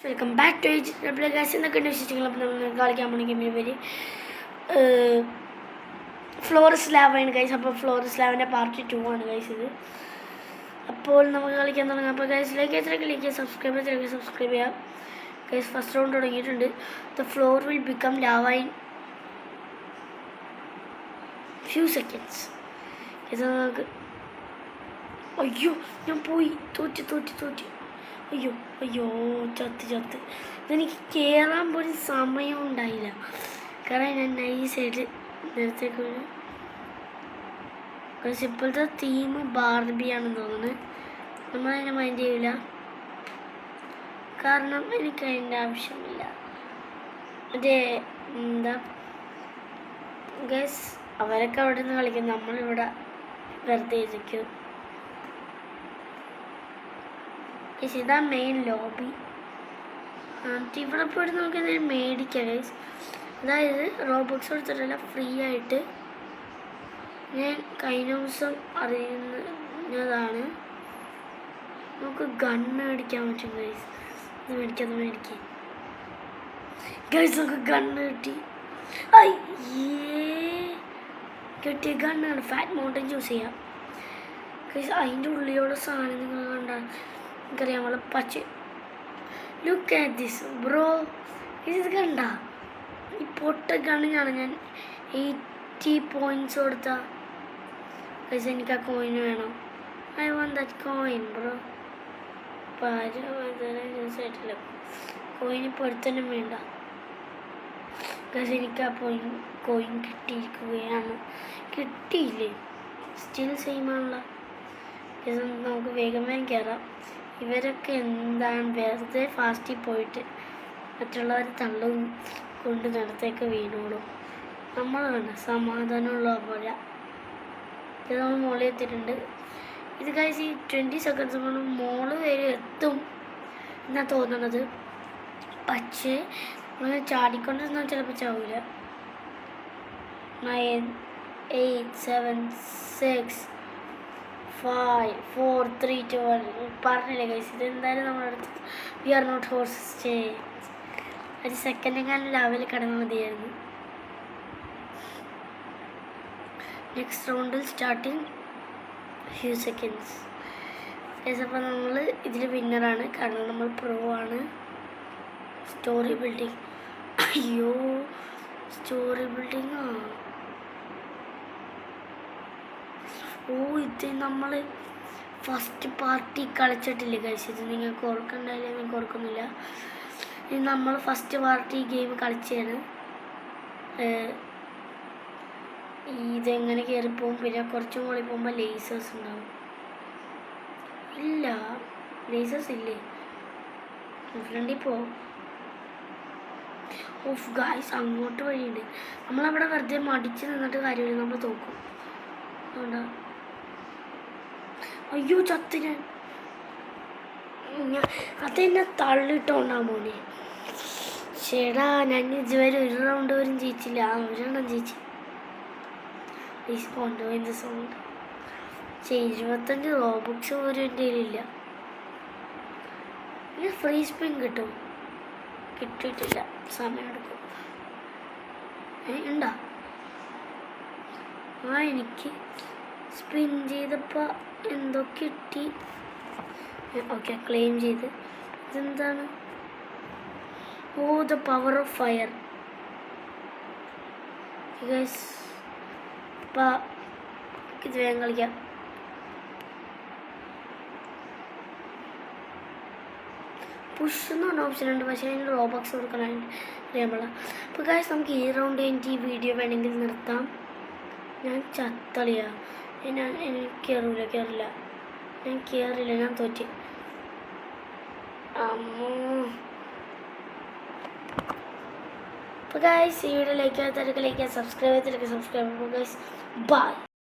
Welcome back to W guys. എന്നൊക്കെയുണ്ട് വിശേഷങ്ങൾ? അപ്പോൾ നമ്മൾ കളിക്കാൻ പോണ ഗെയിമിന് പേര് ഫ്ലോറസ് ലാവയാണ് ഗൈസ്. അപ്പോൾ ഫ്ലോറസ് ലാവിൻ്റെ പാർട്ട് 2 ആണ് ഗൈസ് ഇത്. അപ്പോൾ നമുക്ക് കളിക്കാൻ തുടങ്ങാം. അപ്പോൾ ഗൈസ് ലൈക്ക് സബ്സ്ക്രൈബ് ചെയ്യാം ഗൈസ്. ഫസ്റ്റ് റൗണ്ട് തുടങ്ങിയിട്ടുണ്ട്. The floor will become lava in few seconds. ഇത് നമുക്ക് അയ്യോ ഞാൻ പോയി തോറ്റി അയ്യോ ചത്ത്. ഇതെനിക്ക് കയറാൻ പോലും സമയം ഉണ്ടായില്ല, കാരണം ഞാൻ നൈസായിട്ട് നേരത്തേക്ക് ഇപ്പോഴത്തെ തീം ബാർബിയാണെന്ന് തോന്നുന്നത്. നമ്മളതിനെ മൈൻഡ് ചെയ്യില്ല, കാരണം എനിക്ക് അതിൻ്റെ ആവശ്യമില്ല. മറ്റേ എന്താ ഗൈസ്, അവരൊക്കെ അവിടെ നിന്ന് കളിക്കും, നമ്മളിവിടെ വെറുതെ ഇരിക്കും. ഇതാ മെയിൻ ലോബി. ഇവിടെ പോയിട്ട് നമുക്ക് എന്തെങ്കിലും മേടിക്കാം ഗൈസ്. അതായത് റോബോക്സ് കൊടുത്തിട്ടല്ല, ഫ്രീ ആയിട്ട്. ഞാൻ കഴിഞ്ഞ ദിവസം അറിയുന്നതാണ്, നമുക്ക് ഗണ്ണ് മേടിക്കാൻ പറ്റും ഗൈസ്. ഇത് മേടിക്കാം ഗൈസ്. നമുക്ക് ഗണ്ണ് കിട്ടിയ ഗണ്ണാണ്. ഫാറ്റ് മൗണ്ടൻ ചൂസ് ചെയ്യാം ഗൈസ്. അതിൻ്റെ ഉള്ളിലുള്ള സാധനം നിങ്ങൾ കണ്ടാൽ എനിക്കറിയാമല്ലോ, പച്ച. ലുക്ക് ആറ്റ് ദിസ് ബ്രോ, ഇത് കണ്ട ഈ പൊട്ട ഗണ്ണിനാണ് ഞാൻ 80 പോയിൻറ്റ്സ് കൊടുത്ത പൈസ. എനിക്ക് ആ കോയിന് വേണം. I want that coin bro. ആയിട്ടില്ല കോയിൻ, ഇപ്പോൾ ഒരുത്തനും വേണ്ട പക്ഷെ എനിക്ക് ആ കോയിൻ കിട്ടിയിരിക്കുകയാണ്. കിട്ടിയില്ലേ, സ്റ്റിൽ സെയിം ആണല്ലോ. ഇത് നമുക്ക് വേഗം കയറാം. ഇവരൊക്കെ എന്താണ് വെറുതെ ഫാസ്റ്റിൽ പോയിട്ട് മറ്റുള്ളവർ തള്ളും കൊണ്ട് നടത്തേക്ക് വീണോളും. നമ്മൾ വേണ്ട സമാധാനമുള്ള പോലെ. ഇത് നമ്മൾ മോളിൽ എത്തിയിട്ടുണ്ട്. ഇത് കഴിച്ച് ഈ 20 സെക്കൻഡ്സ് കൊണ്ട് മോള് വരെ എത്തും എന്നാണ് തോന്നുന്നത്. പക്ഷേ നമ്മൾ ചാടിക്കൊണ്ടിരുന്നാൽ ചിലപ്പോൾ ചാവില്ല. 9 8 7 6 5 4 3 2 1 പറഞ്ഞില്ലേ ഗൈസ്. ഇതെന്തായാലും നമ്മളടുത്ത് വി ആർ നോട്ട് ഹോഴ്സസ്. ഒരു സെക്കൻഡെങ്ങാനും ലെവൽ കിടന്നാൽ മതിയായിരുന്നു. നെക്സ്റ്റ് റൗണ്ടിൽ സ്റ്റാർട്ടിങ് ഫ്യൂ സെക്കൻഡ്സ് ഗൈസ്. അപ്പോൾ നമ്മൾ ഇതിൽ വിന്നറാണ്, കാരണം നമ്മൾ പ്രോ ആണ്. സ്റ്റോറി ബിൽഡിങ്, അയ്യോ സ്റ്റോറി ബിൽഡിങ്ങാ. ഇത് നമ്മൾ ഫസ്റ്റ് പാർട്ടി കളിച്ചിട്ടില്ലേ ഗൈസ്. ഇത് നിങ്ങൾക്ക് ഓർക്കണ്ടായില്ലേ? നിങ്ങൾക്ക് ഓർക്കുന്നില്ല. ഇത് നമ്മൾ ഫസ്റ്റ് പാർട്ടി ഗെയിം കളിച്ചാണ്. ഇതെങ്ങനെ കയറിപ്പോവും. പിന്നെ കുറച്ചും കൂടി പോകുമ്പോൾ ലേസേഴ്സ് ഉണ്ടാവും. ഇല്ല, ലേസേഴ്സ് ഇല്ലേ, ഫ്രണ്ടിൽ പോവും. ഓഫ് ഗൈസ്, അങ്ങോട്ട് വഴിയുണ്ട്. നമ്മളവിടെ വെറുതെ മടിച്ച് നിന്നിട്ട് കാര്യമില്ല, നമ്മൾ തോക്കും. അതുകൊണ്ടാ. അയ്യോ ചത്ത് ഞാൻ. അതെന്നെ തള്ളിട്ടോണ്ടാ മോനെ. ചേടാ, ഞാൻ ഇതുവരെ ഒരു റൗണ്ട് വരും ജയിച്ചില്ല. ഒരെണ്ണം ജയിച്ചു. കൊണ്ടുപോയി സൗണ്ട് 25 റോബോക്സ് പോലും എൻ്റെ കയ്യിലില്ല. പിന്നെ ഫ്രീ സ്പിൻ കിട്ടും. കിട്ടിയിട്ടില്ല, സമയമെടുക്കും. ഉണ്ടോ? എനിക്ക് സ്പിൻ ചെയ്തപ്പോൾ എന്തോ കിട്ടി. ഓക്കെ, ക്ലെയിം ചെയ്ത്. ഇതെന്താണ്? ഓ, the power of fire guys. അപ്പം ഇത് വേഗം കളിക്കാം. പുഷ് എന്ന് പറഞ്ഞ ഓപ്ഷൻ ഉണ്ട്, പക്ഷേ അതിന് റോബോക്സ് കൊടുക്കാനായിട്ട് അറിയാൻ. അപ്പോൾ ഗൈസ്, നമുക്ക് ഈ റൗണ്ട് കഴിഞ്ഞിട്ട് ഈ വീഡിയോ വേണമെങ്കിൽ നിർത്താം. ഞാൻ ചത്തളിയാ. എനിക്ക് കയറില്ല, ഞാൻ തോറ്റി. അപ്പോൾ ഗൈസ്, ഈ വീഡിയോ ലൈക്ക് ചെയ്യാത്തവർക്ക് സബ്സ്ക്രൈബ് ചെയ്തിട്ട് സബ്സ്ക്രൈബ്. Guys bye.